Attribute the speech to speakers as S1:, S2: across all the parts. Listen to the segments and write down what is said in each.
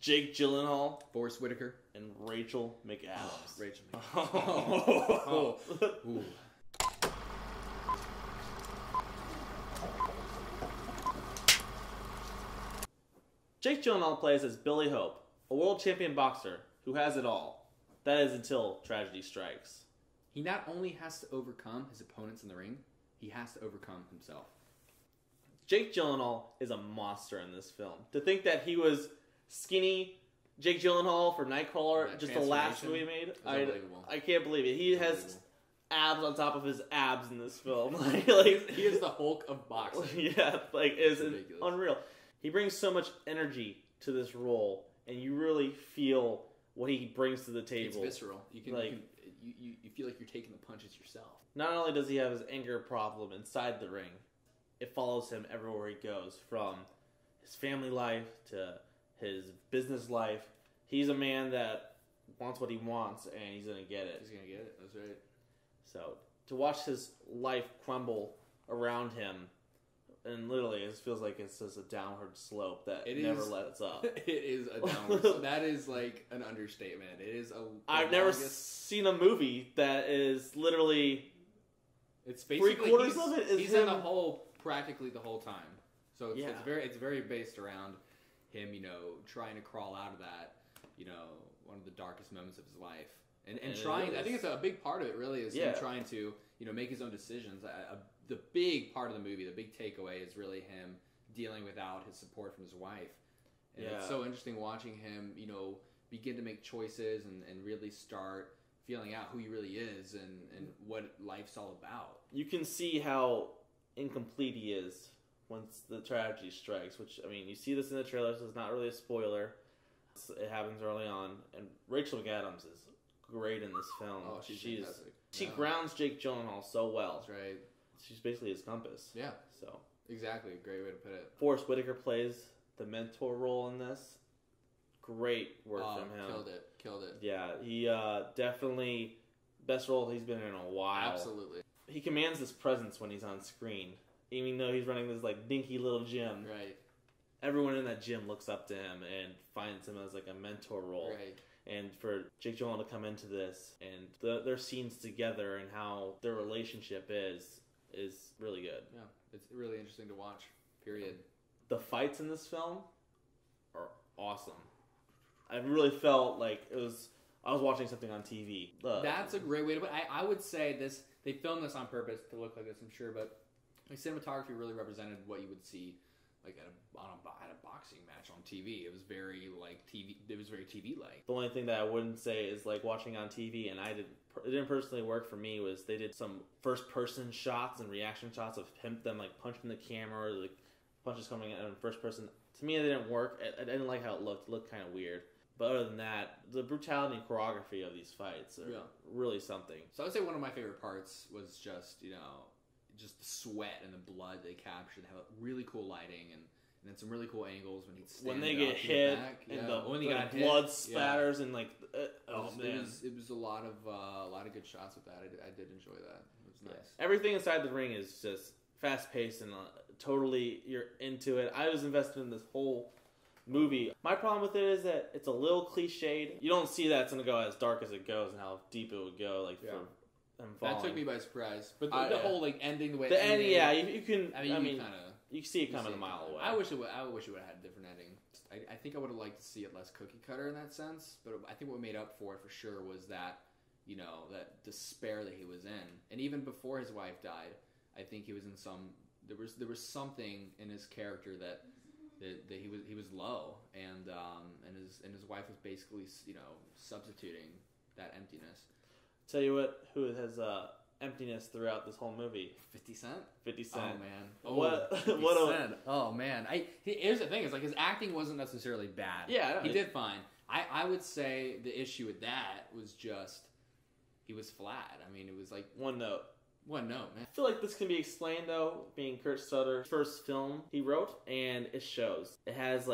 S1: Jake Gyllenhaal,
S2: Forrest Whitaker,
S1: and Rachel McAdams.
S2: Rachel.
S1: Oh.
S2: Ooh.
S1: Jake Gyllenhaal plays as Billy Hope, a world champion boxer who has it all. That is until tragedy strikes.
S2: He not only has to overcome his opponents in the ring, he has to overcome himself.
S1: Jake Gyllenhaal is a monster in this film. To think that he was skinny Jake Gyllenhaal for Nightcrawler, just the last movie he made, I can't believe it. He has abs on top of his abs in this film. like
S2: he is the Hulk of boxing.
S1: Yeah, like it's unreal. He brings so much energy to this role, and you really feel what he brings to the table.
S2: It's visceral. You feel like you're taking the punches yourself.
S1: Not only does he have his anger problem inside the ring, it follows him everywhere he goes, from his family life to his business life. He's a man that wants what he wants, and he's going to get it.
S2: He's going to get it. That's right.
S1: So, to watch his life crumble around him, and literally, it feels like it's just a downward slope that never lets up.
S2: It is a downward slope. That is like an understatement. It is
S1: I've never seen a movie that is literally...
S2: It's basically...
S1: 3/4 of it is
S2: he's
S1: him...
S2: in the hole practically the whole time. So it's very based around him, trying to crawl out of that, one of the darkest moments of his life. And trying, I think it's a big part of it really is him trying to, make his own decisions. The big part of the movie, the big takeaway is really him dealing without his support from his wife. And it's so interesting watching him, begin to make choices and really start feeling out who he really is and what life's all about.
S1: You can see how incomplete he is once the tragedy strikes, which, you see this in the trailer, so it's not really a spoiler. It happens early on, and Rachel McAdams is great in this film.
S2: Oh, she's fantastic.
S1: She grounds Jake Gyllenhaal so well.
S2: That's right.
S1: She's basically his compass.
S2: Yeah.
S1: So
S2: exactly, great way to put it.
S1: Forrest Whitaker plays the mentor role in this. Great work from him.
S2: Killed it.
S1: Yeah, he definitely best role he's been in a while.
S2: Absolutely.
S1: He commands this presence when he's on screen, even though he's running this dinky little gym.
S2: Right.
S1: Everyone in that gym looks up to him and finds him as a mentor role.
S2: Right.
S1: And for Jake Gyllenhaal to come into this and their scenes together and how their relationship is really good.
S2: Yeah, it's really interesting to watch. Period.
S1: The fights in this film are awesome. I really felt like I was watching something on TV.
S2: That's a great way to put it. I would say this. They filmed this on purpose to look like this, I'm sure, but cinematography really represented what you would see at a boxing match on TV. It was very TV. It was very TV-like.
S1: The only thing that I wouldn't say is watching on TV, and it didn't personally work for me, was they did some first-person shots and reaction shots of them punching the camera, or punches coming out in first person. To me, it didn't work. I didn't like how it looked. It looked kind of weird. But other than that, the brutality and choreography of these fights are really something.
S2: So I would say one of my favorite parts was just the sweat and the blood they captured. They have really cool lighting and then some really cool angles when
S1: they get hit and the blood spatters and
S2: it was a lot of good shots with that. I did enjoy that. It was nice.
S1: Everything inside the ring is just fast paced and totally you're into it. I was invested in this whole movie. My problem with it is that it's a little cliched. You don't see that it's going to go as dark as it goes and how deep it would go for them falling.
S2: That took me by surprise. But the whole ending, the way
S1: the ending, you can. You see it coming a mile away.
S2: I wish it would have had a different ending. I think I would have liked to see it less cookie cutter in that sense. But I think what made up for it for sure was that that despair that he was in, and even before his wife died, I think he was in some. There was something in his character that he was low, and his wife was basically substituting that emptiness.
S1: Tell you what, who has emptiness throughout this whole movie?
S2: 50 Cent.
S1: 50 Cent.
S2: Oh man.
S1: What?
S2: 50 Cent. Oh man. Here's the thing: is his acting wasn't necessarily bad.
S1: Yeah,
S2: he did fine. I would say the issue with that was just he was flat. It was
S1: one note.
S2: One note, man.
S1: I feel like this can be explained, though, being Kurt Sutter's first film he wrote, and it shows. It has,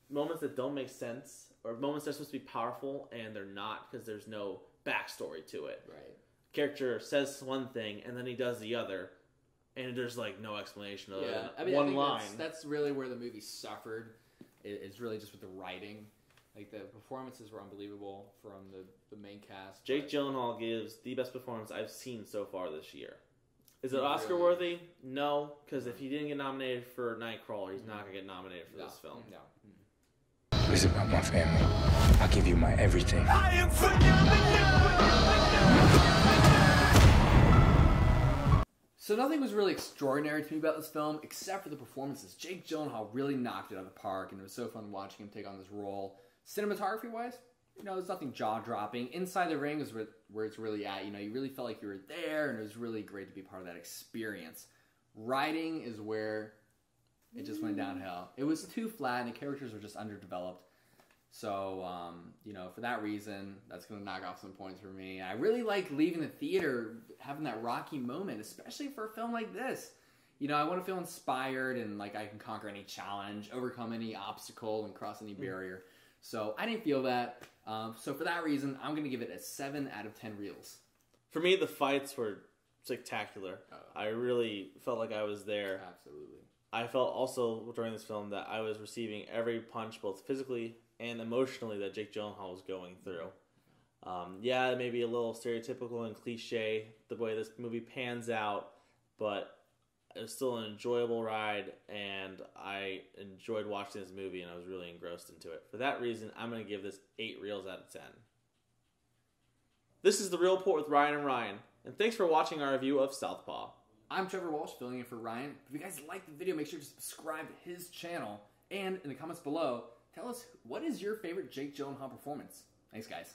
S1: moments that don't make sense, or moments that are supposed to be powerful, and they're not, because there's no backstory to it.
S2: Right.
S1: Character says one thing, and then he does the other, and there's, no explanation other than
S2: I
S1: one
S2: think
S1: line.
S2: That's really where the movie suffered, is really just with the writing. Like, the performances were unbelievable from the main cast.
S1: Jake Gyllenhaal gives the best performance I've seen so far this year. Is it Oscar worthy? No, because if he didn't get nominated for Nightcrawler, he's not going to get nominated for this film.
S2: No.
S3: It's about my family. I'll give you my everything. I am
S2: So nothing was really extraordinary to me about this film, except for the performances. Jake Gyllenhaal really knocked it out of the park, and it was so fun watching him take on this role. Cinematography-wise, there's nothing jaw-dropping. Inside the ring is where it's really at. You really felt like you were there, and it was really great to be part of that experience. Writing is where it just went downhill. It was too flat, and the characters were just underdeveloped. So, for that reason, that's going to knock off some points for me. I really like leaving the theater, having that Rocky moment, especially for a film like this. I want to feel inspired and like I can conquer any challenge, overcome any obstacle, and cross any barrier. So I didn't feel that. So for that reason, I'm going to give it a 7 out of 10 reels.
S1: For me, the fights were spectacular. I really felt like I was there.
S2: Absolutely.
S1: I felt also during this film that I was receiving every punch, both physically and emotionally, that Jake Gyllenhaal was going through. It may be a little stereotypical and cliche the way this movie pans out, but it was still an enjoyable ride, and I enjoyed watching this movie, and I was really engrossed into it. For that reason, I'm going to give this 8 reels out of 10. This is The Real Report with Ryan and Ryan, and thanks for watching our review of Southpaw.
S2: I'm Trevor Walsh, filling in for Ryan. If you guys like the video, make sure to subscribe to his channel, and in the comments below, tell us what is your favorite Jake Gyllenhaal performance. Thanks, guys.